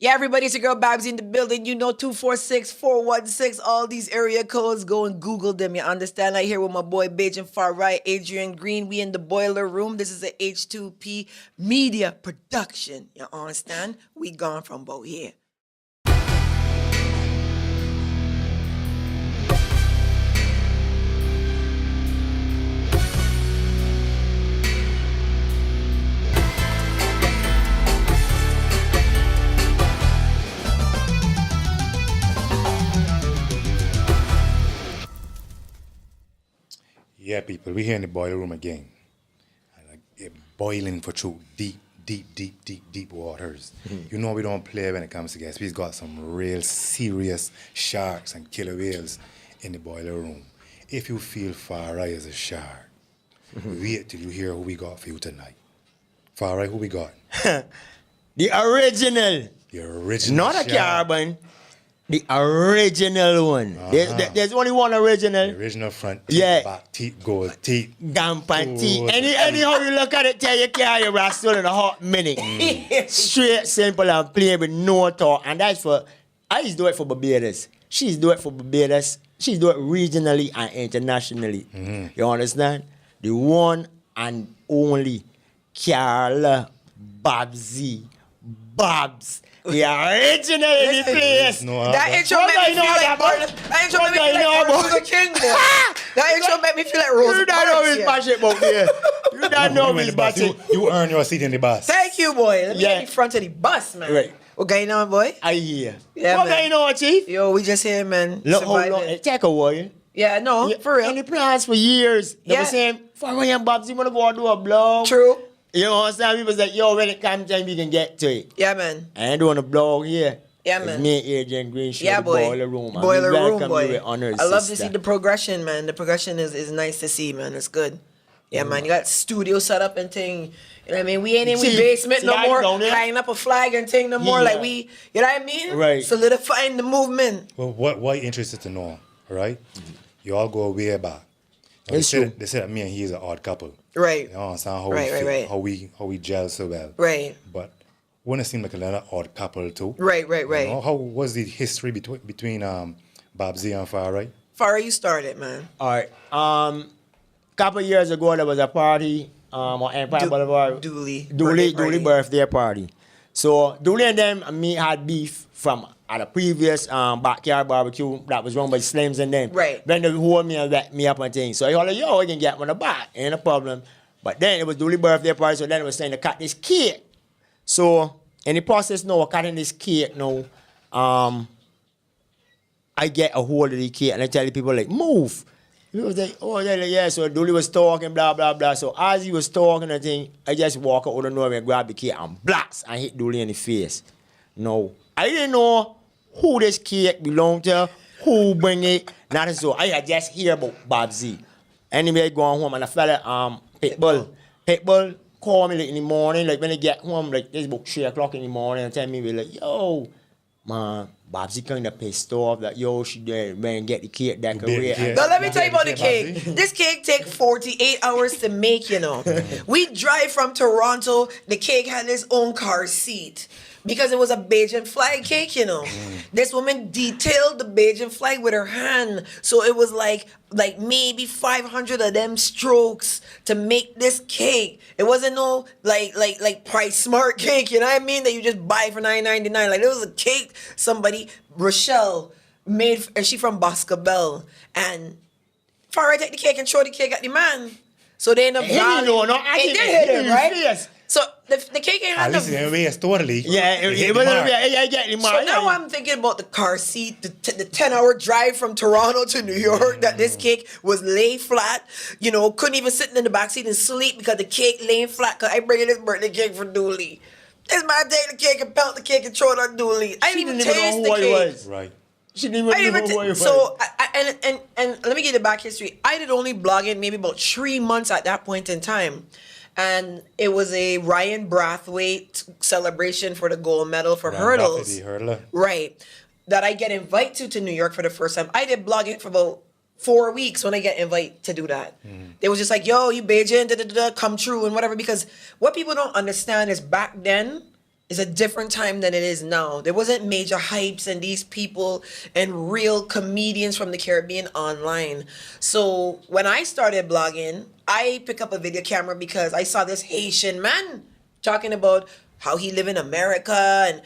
Yeah, everybody, it's your girl Babbzy in the building. You know 246-416, all these area codes. Go and Google them. You understand? I here with my boy Bajan Far Right, Adrian Green. We in the boiler room. This is a H2P media production. You understand? We gone from about here. Yeah, people, we're here in the boiler room again. It boiling for true deep waters. You know we don't play when it comes to guests. We've got some real serious sharks and killer whales in the boiler room. If you feel Farai is a shark, wait till you hear who we got for you tonight. Farai, who we got? The original. The original Not shark. a carbon. The original one. There's only one original. The original front teeth, Yeah. back teeth, gold teeth. Gampan teeth. Anyhow you look at it, tell you carry your rascal in a hot minute. Straight, simple, and plain with no talk. And that's for, I used to do it for Barbados. She's do it for Barbados. She's do it regionally and internationally. You understand? The one and only Carla Babbzy. Babs. The original in the place. That intro made me feel like that intro made me feel like Martin Luther King. That intro made me feel like Rosa You don't know his budget book there. You don't know his budget. You earn your seat in the bus. Thank you, boy. Let me get in front of the bus, man. Right. What going on, boy? I hear. Yeah, what man. going on, Chief? Yo, we just here, man. Look, hold on. Surviving. Take a while. Yeah, no, for real. Any plans for years? They Yeah. were saying, for when you Babs, you want to go and do a blog. True. You know what I'm saying? People say, yo, when it comes time, we can get to it. Yeah, man. I ain't doing a blog here. Yeah, It's man. me, Adrian Green, show Yeah, the boy. boiler room. And Boiler we room, welcome boy. you with honor, I love to sister. see the progression, man. The progression is nice to see, man. It's good. Yeah, man. You got studio set up and thing. You know what I mean? We ain't in we See- basement see no how you more. down there? Hanging up a flag and thing no more. Yeah. Like we, you know what I mean? Right. Solidifying the movement. Well, what you interested to know, all right? You all go way back. Now, It's true. they said that me and he is an odd couple. Right. You understand how Right, we right, feel, right. how we gel so well. Right. But wouldn't it seem like another odd couple too? Right. You know, how was the history between Babbzy and Farai? Farah, you started, man. All right. Couple years ago, there was a party on Empire Boulevard. Dooley. Dooley Birthday birthday party. So Dooley and them and me had beef from at a previous backyard barbecue that was run by Slims and them. Right. Then they hold me and let me up and things. So I was like, yo, I can get one of the back. Ain't a problem. But then it was Dooley birthday party, so then it was saying to cut this cake. So in the process now, of cutting this cake now, I get a hold of the cake and I tell the people like, move. He was like, oh, yeah. So Dooley was talking, blah, blah, blah. So as he was talking and thing, I just walk out of nowhere and grab the cake and blast and hit Dooley in the face. No, I didn't know who this cake belonged to, who bring it. Nothing so. I had just hear about Babbzy. Anyway, I go home and I fella Pitbull call me like in the morning, like when I get home, like it's about 3 o'clock in the morning and tell me, like, yo, man, Babbzy kind of pissed off that, yo, she did, man, get the cake decorated. Now let me tell you about the Babbzy. cake. This cake take 48 hours to make, you know. We drive from Toronto. The cake had its own car seat because it was a Bajan flag cake, you know. This woman detailed the Bajan flag with her hand. So it was like maybe 500 of them strokes to make this cake. It wasn't no like Price Smart cake, you know what I mean? That you just buy for $9.99. Like it was a cake somebody, Rochelle, made, and she from Boscobel. And Farah take the cake and throw the cake at the man. So they end up Hit him, no, it did hit him, right? Yes. So the cake ain't At had least the... in ways, totally. Yeah, it was I get the mark. So now I'm thinking about the car seat, the 10-hour drive from Toronto to New York, that this cake was lay flat. You know, couldn't even sit in the back seat and sleep because the cake laying flat because I bring in this birthday cake for Dooley. This man take the cake and pelt the cake and throw it on Dooley. I didn't even taste the cake. Right. She didn't even know who he was. So, and let me get the back history. I did only blogging maybe about 3 months at that point in time. And it was a Ryan Brathwaite celebration for the gold medal for hurdles. The hurdler. Right. That I get invited to New York for the first time. I did blogging for about 4 weeks when I get invited to do that. They was just like, yo, you Bajan, come true and whatever. Because what people don't understand is back then, It's a different time than it is now. There wasn't major hypes and these people and real comedians from the Caribbean online. So when I started blogging, I pick up a video camera because I saw this Haitian man talking about how he live in America and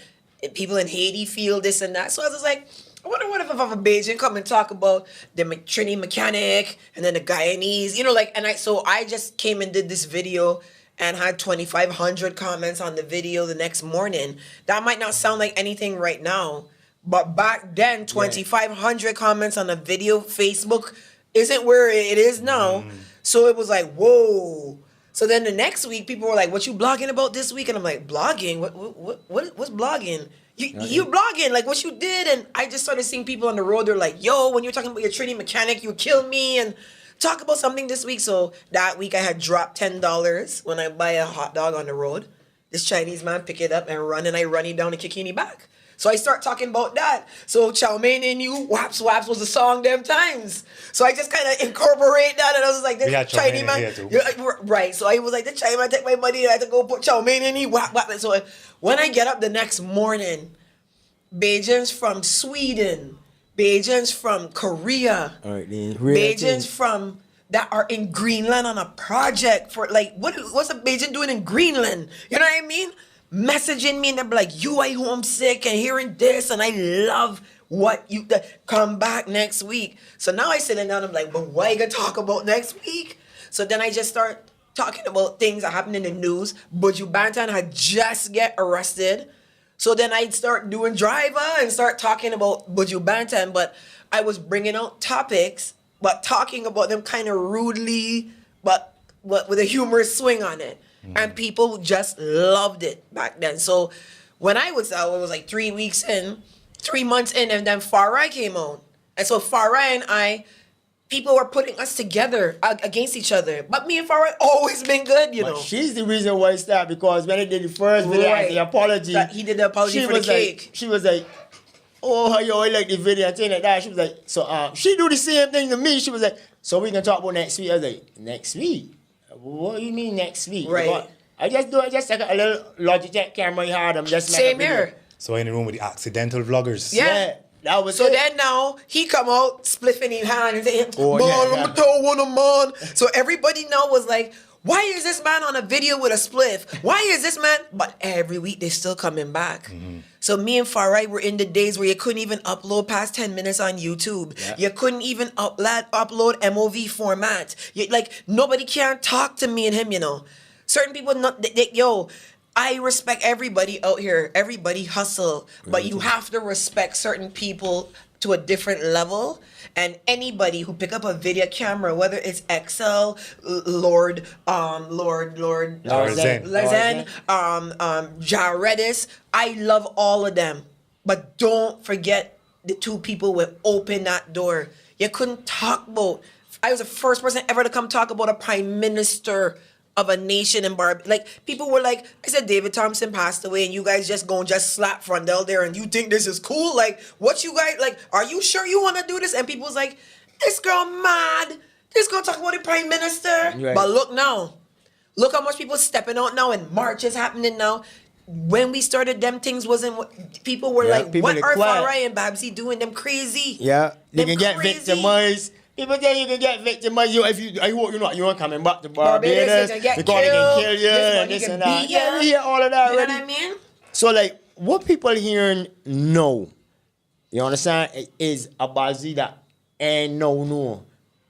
people in Haiti feel this and that. So I was like, I wonder what if a Bajan come and talk about the Trini mechanic and then the Guyanese, so I just came and did this video and had 2,500 comments on the video the next morning. That might not sound like anything right now, but back then, 2,500 comments on a video, Facebook isn't where it is now. So it was like, whoa. So then the next week, people were like, what you blogging about this week? And I'm like, blogging? What's blogging? You blogging, like what you did. And I just started seeing people on the road. They're like, yo, when you're talking about your Trini mechanic, you kill me. And talk about something this week. So that week I had dropped $10 when I buy a hot dog on the road. This Chinese man pick it up and run, and I run him down and kick him back. So I start talking about that. So Chow Mein and You, Waps Waps was a song them times. So I just kind of incorporate that, and I was like, this Chinese man. Right. So I was like, the Chinese man take my money, and I had to go put Chow Mein and You, Wap Wap. So when I get up the next morning, Bajans from Sweden, Bajans from Korea, Bajans from that are in Greenland on a project for like what's a Bajan doing in Greenland? You know what I mean? Messaging me and they're like, you are homesick and hearing this and I love what you come back next week. So now I sit down, I'm like, but what you gonna talk about next week? So then I just start talking about things that happened in the news. Buju Banton had just get arrested. So then I'd start doing driver and start talking about Buju Banton, but I was bringing out topics, but talking about them kind of rudely, but with a humorous swing on it. And people just loved it back then. So when I was out, it was like 3 months in, and then Farai came out. And so Farai and I, people were putting us together against each other. But me and Farai always been good, you know. She's the reason why it started, because when I did the first video, the apology. He did the apology for the cake. She was like, oh, yo, I like the video and things like that. She was like, so she do the same thing to me. She was like, so we can talk about next week. I was like, next week? What do you mean next week? Right. But I just take a little Logitech camera you had. I'm just same here. So in the room with the accidental vloggers. Yeah. That was so it. Then now he come out, spliffing his hand and saying, oh, man, I'm gonna tell one of man. So everybody now was like, why is this man on a video with a spliff? Why is this man? But every week they still coming back. So me and Farai were in the days where you couldn't even upload past 10 minutes on YouTube. Yeah. You couldn't even upload MOV format. Nobody can talk to me and him, you know. Certain people, I respect everybody out here. Everybody hustle. But you have to respect certain people to a different level. And anybody who pick up a video camera, whether it's XL, Lord Zen, Jaredis, I love all of them. But don't forget the two people who opened that door. You couldn't talk about. I was the first person ever to come talk about a prime minister of a nation in Barbados. Like, people were like, I said, David Thompson passed away and you guys just slap Frondell there and you think this is cool? Like, what you guys, are you sure you want to do this? And people was like, this girl mad. This girl talk about the prime minister. Right. But look now. Look how much people stepping out now and marches happening now. When we started, them things wasn't what people were like, what are Farai and Babbzy doing? Them crazy. Yeah, they can get victimized. People tell you can get victimized if you want coming back to Barbados because they can kill you and this and that. Yeah, we hear all of that already. You know what I mean? So what people hearing no, you understand, is a Babbzy that ain't no.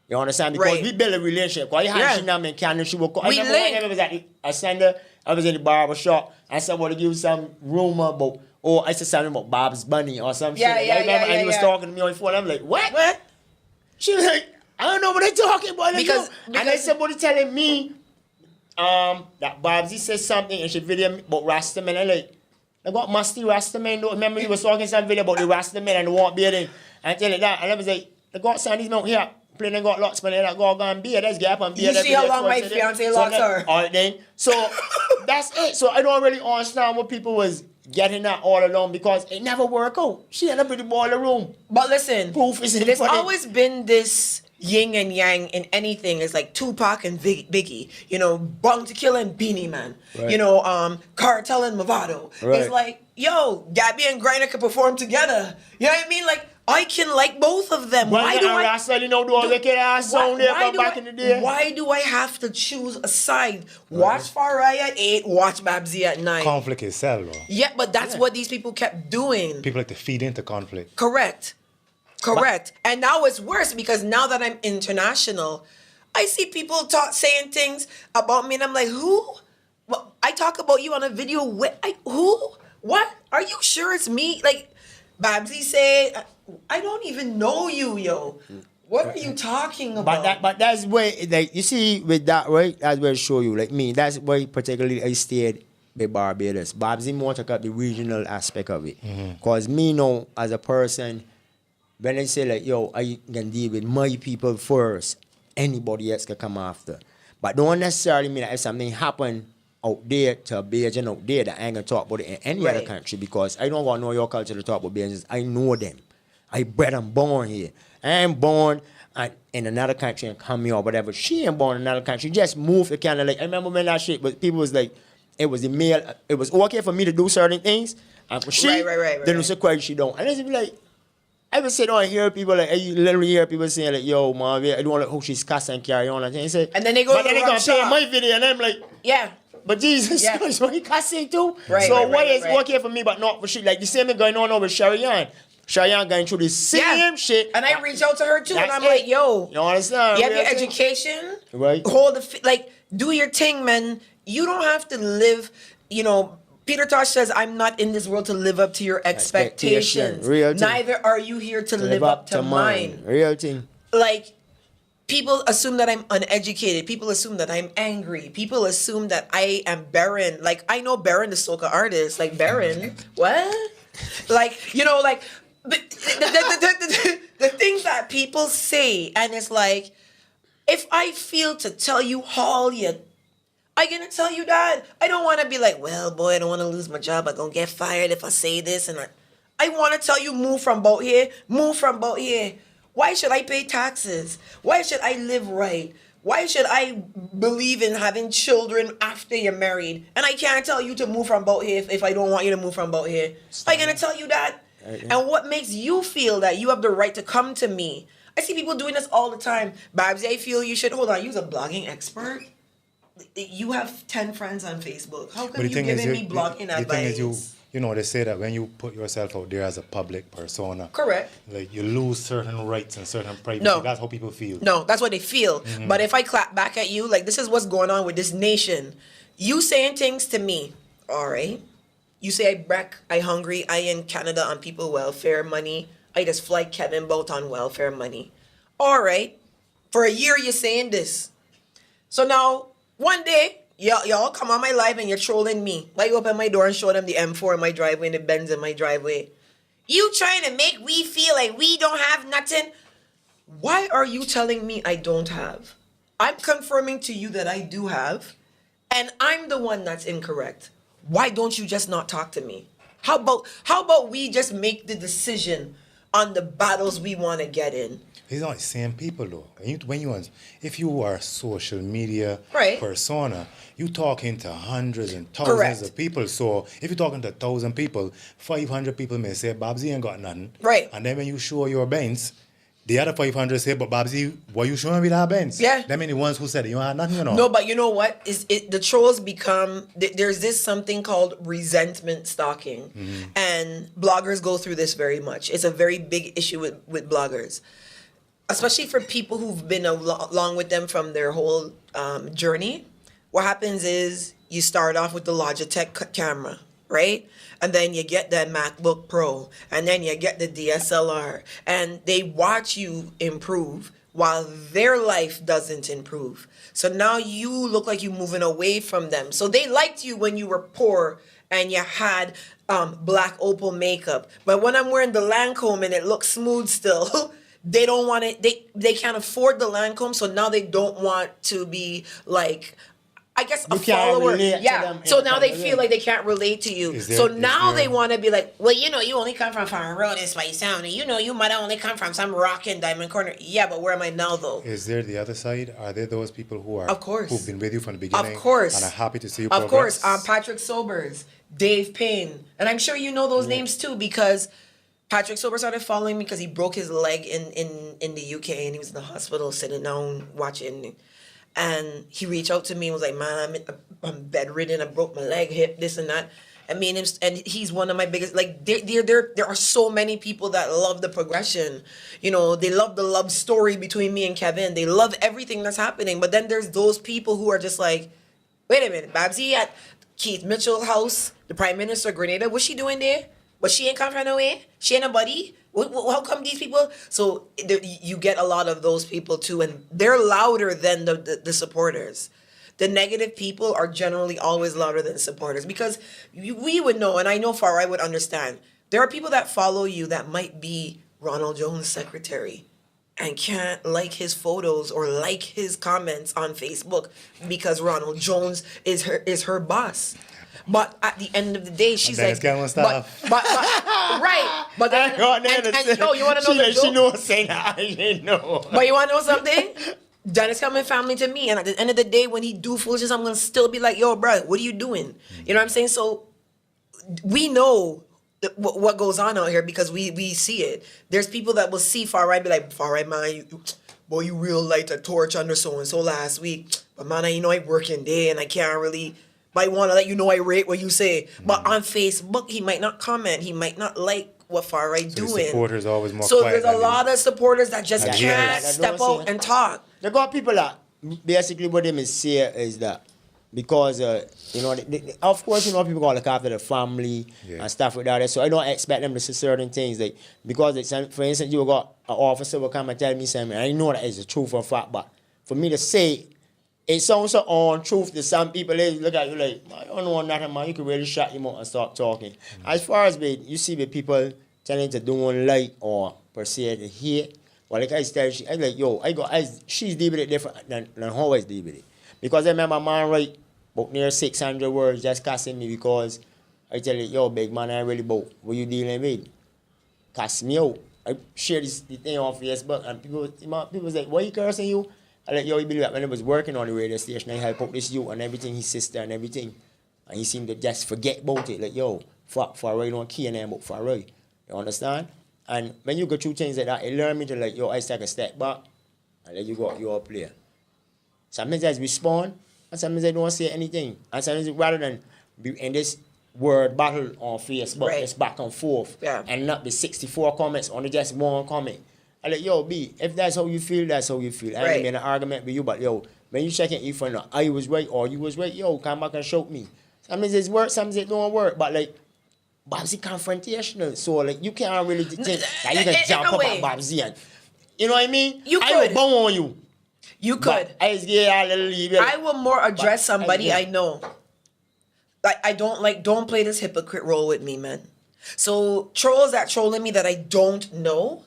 You understand? Because we build a relationship. Because you had Shinam and Cannon, she would call. I was at the Ascender, I was in the barber shop, and somebody give some rumor about, I said something about Bob's Bunny or some shit. And he was talking to me on the phone. I'm like, what? She was like, I don't know what they're talking about. Because and then somebody telling me that Babbzy says something and she video about Rastaman. And I got musty Rastaman. Remember he was talking some video about the Rastaman and the won't bearding and tell it that. And I was like, I got Sandy's out here playing and got lots of money that go on beard. Let's get up and beard. You see how long my fiance locks her. All right then. So that's it. So I don't really understand what people was getting that all along because it never worked out. She ended up with the ball in the room. But listen, proof is in there's always been this yin and yang in anything is like Tupac and Biggie, you know, Bong to Kill and Beanie Man, Right. you know, Cartel and Movado. Right. It's like, yo, Gabby and Griner could perform together. You know what I mean? Like, I can like both of them. Why do I? You know, do all the kid ass song there from back in the day. Why do I have to choose a side? Watch Farai at 8, watch Babbzy at 9. Conflict itself, though. Yeah, but that's what these people kept doing. People like to feed into conflict. Correct. And now it's worse because now that I'm international, I see people saying things about me and I'm like, who? Well, I talk about you on a video with, who? What? Are you sure it's me? Like, Babbzy say, I don't even know you, yo. What are you talking about? But that's where, like, you see with that, right? That's where it show you, like me, that's why particularly I stayed with Barbados. Babbzy more took up the regional aspect of it. Because me know, as a person, when I say like, yo, I can deal with my people first, anybody else can come after. But don't necessarily mean that if something happen out there to a Bajan out there that I ain't gonna talk about it in any other country because I don't want to know your culture to talk about Bajans. I know them. I bred and born here. I ain't born in another country and come here or whatever. She ain't born in another country. She just moved to Canada. Like, I remember when that shit, but people was like, it was the male, it was okay for me to do certain things. And for she, then it's a question she don't. And it's be like, I would sit down and hear people like, you literally hear people saying like, yo, man, I don't want to hope she's cuss and carry on. And then they go but then they gonna play my video and I'm like, yeah. But Jesus Christ, what he cussing too? Right, so why is right. okay for me but not for shit? Like the same thing going on with Sharian. Sharian going through the same shit. And I reach out to her too, and I'm it. like, yo, you understand? You have your education, right? Hold do your thing, man. You don't have to live, you know. Peter Tosh says, I'm not in this world to live up to your expectations. Real thing. Neither are you here to live up to mine. Real thing. Like, people assume that I'm uneducated. People assume that I'm angry. People assume that I am barren. Like, I know Barron, the soca artist. Like, Barron, what? Like, you know, like, the things that people say. And it's like, if I feel to tell you all you, I gonna tell you that. I don't want to be like, well, boy, I don't want to lose my job. I'm gonna get fired if I say this. And I want to tell you, move from boat here. Move from boat here. Why should I pay taxes? Why should I live right? Why should I believe in having children after you're married? And I can't tell you to move from boat here if I don't want you to move from boat here. I'm gonna tell you that. And what makes you feel that you have the right to come to me? I see people doing this all the time. Babbzy, I feel you should, hold on, you're a blogging expert? You have 10 friends on Facebook. How come you giving me blogging advice? The thing is, you know, they say that when you put yourself out there as a public persona, correct, like you lose certain rights and certain privacy. No. That's how people feel. No, that's what they feel. But if I clap back at you, like, this is what's going on with this nation. You saying things to me, all right? You say I hungry, I in Canada on people welfare money. I just fly Kevin boat on welfare money. All right. For a year, you're saying this. So now, one day, y'all come on my live and you're trolling me. Like, you open my door and show them the M4 in my driveway and the Benz in my driveway. You trying to make we feel like we don't have nothing? Why are you telling me I don't have? I'm confirming to you that I do have, and I'm the one that's incorrect. Why don't you just not talk to me? How about we just make the decision on the battles we want to get in? It's not the same people though. If you are a social media persona, you talking to hundreds and thousands of people. So if you're talking to 1,000 people, 500 people may say Babbzy ain't got nothing. Right. And then when you show your Benz, the other 500 say, but Babbzy, why you showing me that Benz? Yeah. Them the ones who said you had nothing, you know. No, but you know what? The trolls become, there's this something called resentment stalking. And bloggers go through this very much. It's a very big issue with bloggers. Especially for people who've been along with them from their whole journey. What happens is you start off with the Logitech camera, right? And then you get that MacBook Pro, and then you get the DSLR, and they watch you improve while their life doesn't improve. So now you look like you're moving away from them. So they liked you when you were poor and you had black opal makeup. But when I'm wearing the Lancome and it looks smooth still, they don't want it. They can't afford the Lancome, so now they don't want to be like I guess You a can't follower. relate to Yeah. them So in now they kind of feel way. like they can't relate to you. Is So there- is now there- they want to be like, well, you know, you only come from Farm Road, it's my sound, and you know, you might only come from some rock in Diamond Corner. Yeah, but where am I now though? Is there the other side? Are there those people who are Of course. who've been with you from the beginning? Of course. And are happy to see you Of progress? course, Patrick Sobers, Dave Payne, and I'm sure you know those names too because Patrick Sobers started following me because he broke his leg in the UK and he was in the hospital sitting down watching, and he reached out to me and was like, "Man, I'm bedridden. I broke my leg, hip, this and that." I mean, and he's one of my biggest. Like, there are so many people that love the progression. You know, they love the love story between me and Kevin. They love everything that's happening. But then there's those people who are just like, wait a minute, Babbzy at Keith Mitchell's house, the Prime Minister of Grenada, what's she doing there? But she ain't come from nowhere. She ain't a buddy. How come these people? So you get a lot of those people too, and they're louder than the supporters. The negative people are generally always louder than supporters because we would know, and I know Farai would understand. There are people that follow you that might be Ronald Jones' secretary and can't like his photos or like his comments on Facebook because Ronald Jones is her boss. But at the end of the day, she's then like, it's getting but, stuff. but right. But then, and yo, you want to know the She joke? knows saying I didn't know. But you want to know something? Dennis coming family to me, and at the end of the day, when he do foolishness, I'm gonna still be like, yo, bro, what are you doing? You know what I'm saying? So we know what goes on out here because we see it. There's people that will see Far Right, be like, Far Right, man, you real light a torch under so and so last week, but man, I working day and I can't really. But I want to let you know I rate what you say. But on Facebook, he might not comment. He might not like what Far Right So the doing. supporters always more So quiet there's a than lot of supporters that just And can't haters. step out and talk. They got people that basically what they may say is that because of course people gotta look after the family and stuff like that. So I don't expect them to say certain things like because for instance you got an officer will come and tell me something. I know that is the truth or fact, but for me to say it sounds so untruth to some people. They look at you like, I don't know nothing, man. You can really shut him out and start talking. As far as you see the people telling to don't like or per se to hate, well, like I tell you, I like, yo, she's deal with it different than how I deal with it. Because I remember a man write about near 600 words just cussing me because I tell you, yo, big man, I really about what you dealing with. Cuss me out. I share this thing on Facebook and people was like, why you cursing you? I like, yo, you believe that when I was working on the radio station, I helped out this youth and everything, his sister and everything. And he seemed to just forget about it. Like, yo, for right don't care about for right. You understand? And when you go through things like that, it learn me to like, yo, I take a step back and let you go, you're a player. Sometimes I respond and sometimes I don't say anything. And sometimes rather than be in this word battle on Facebook, Right. it's back and forth. Yeah. And not be 64 comments on just one comment. I like, yo, B, if that's how you feel, that's how you feel. I Right. ain't in an argument with you, but yo, when you checking if I was right or you was right, yo, come back and show me. Sometimes it works, sometimes it don't work, but like, Babbzy confrontational, so like you can't really think that you can jump up at Babbzy and you know what I mean? You I could. will bow on you. You could. But I just get a little leave. I will more address But somebody I- I know. Like I don't play this hypocrite role with me, man. So trolls that trolling me that I don't know,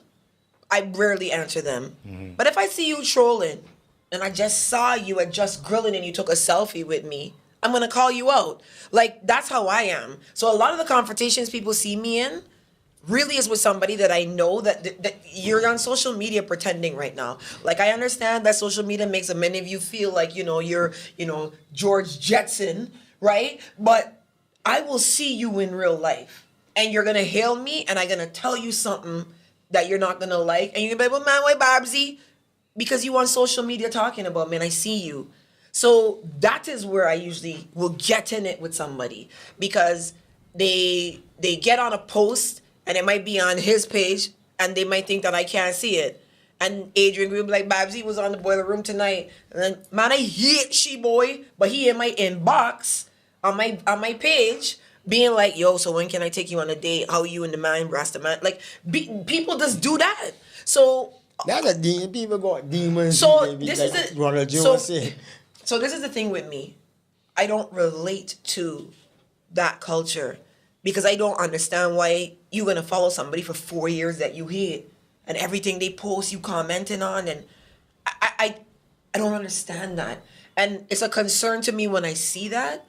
I rarely answer them. But if I see you trolling and I just saw you at Just Grilling and you took a selfie with me, I'm gonna call you out. Like that's how I am. So a lot of the confrontations people see me in really is with somebody that I know that you're on social media pretending right now. Like I understand that social media makes many of you feel like you're George Jetson, right? But I will see you in real life, and you're gonna hail me, and I'm gonna tell you something that you're not gonna like, and you're gonna be like, well, man, why Babbzy? Because you on social media talking about me, and I see you. So that is where I usually will get in it with somebody because they get on a post and it might be on his page and they might think that I can't see it. And Adrian Green be like, Babbzy was on the boiler room tonight. And then, man, I hate she boy, but he in my inbox on my page being like, yo, so when can I take you on a date? How you and the man, Rasta man? Like, people just do that. So That's a demon. People got demons. So maybe, this like is the Ronald Jones said. so this is the thing with me. I don't relate to that culture because I don't understand why you're gonna follow somebody for 4 years that you hate and everything they post you commenting on, and I don't understand that. And it's a concern to me when I see that,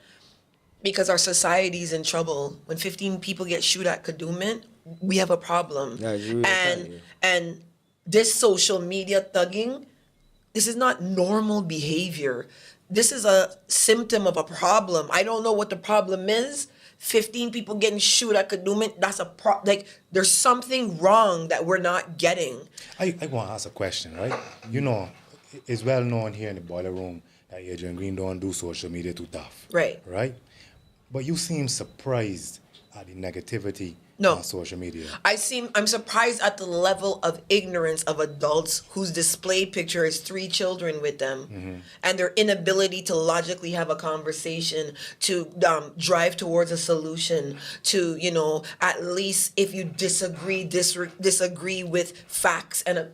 because our society is in trouble. When 15 people get shot at Kadooment, we have a problem. Yeah, you really can, and this social media thugging, this is not normal behavior. This is a symptom of a problem. I don't know what the problem is. 15 people getting shot at Kadooment, that's a like there's something wrong that we're not getting. I want to ask a question, right? You know, it's well known here in the boiler room that Adrian Green don't do social media too tough. Right. Right? But you seem surprised at the negativity No. on social media. I'm surprised at the level of ignorance of adults whose display picture is 3 children with them, and their inability to logically have a conversation, to drive towards a solution, to, you know, at least if you disagree with facts, and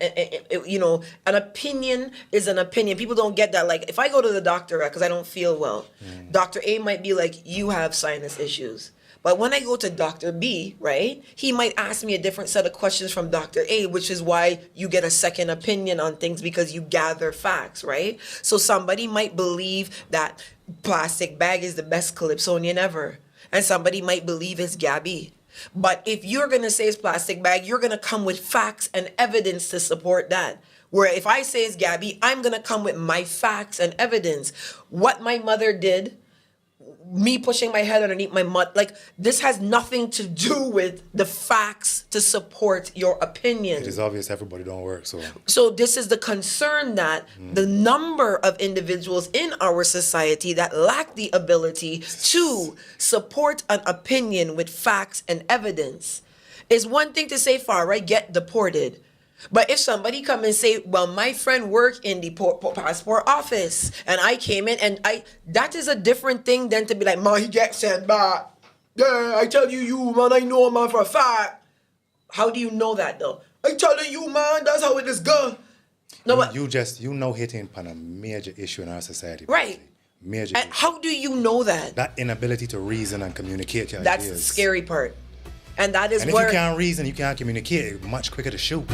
you know, an opinion is an opinion. People don't get that. Like, if I go to the doctor because I don't feel well, Dr. A might be like, you have sinus issues. But when I go to Dr. B, right, he might ask me a different set of questions from Dr. A, which is why you get a second opinion on things, because you gather facts, right? So somebody might believe that plastic bag is the best Calypsonian ever. And somebody might believe it's Gabby. But if you're going to say it's plastic bag, you're going to come with facts and evidence to support that. Where if I say it's Gabby, I'm going to come with my facts and evidence. What my mother did, me pushing my head underneath my mud, like, this has nothing to do with the facts to support your opinion. It is obvious everybody don't work, So this is the concern, that the number of individuals in our society that lack the ability to support an opinion with facts and evidence. Is one thing to say far right, get deported. But if somebody come and say, well, my friend worked in the passport office and I came in and that is a different thing than to be like, man, he gets sent back. Yeah, I tell you, man, I know, man, for a fact. How do you know that, though? I telling you, man, that's how it is gone. No, but you know hitting upon a major issue in our society. Right. Major and issue. how do you know that? That inability to reason and communicate your That's ideas. the scary part. And that is and where... if you can't reason, you can't communicate, much quicker to shoot.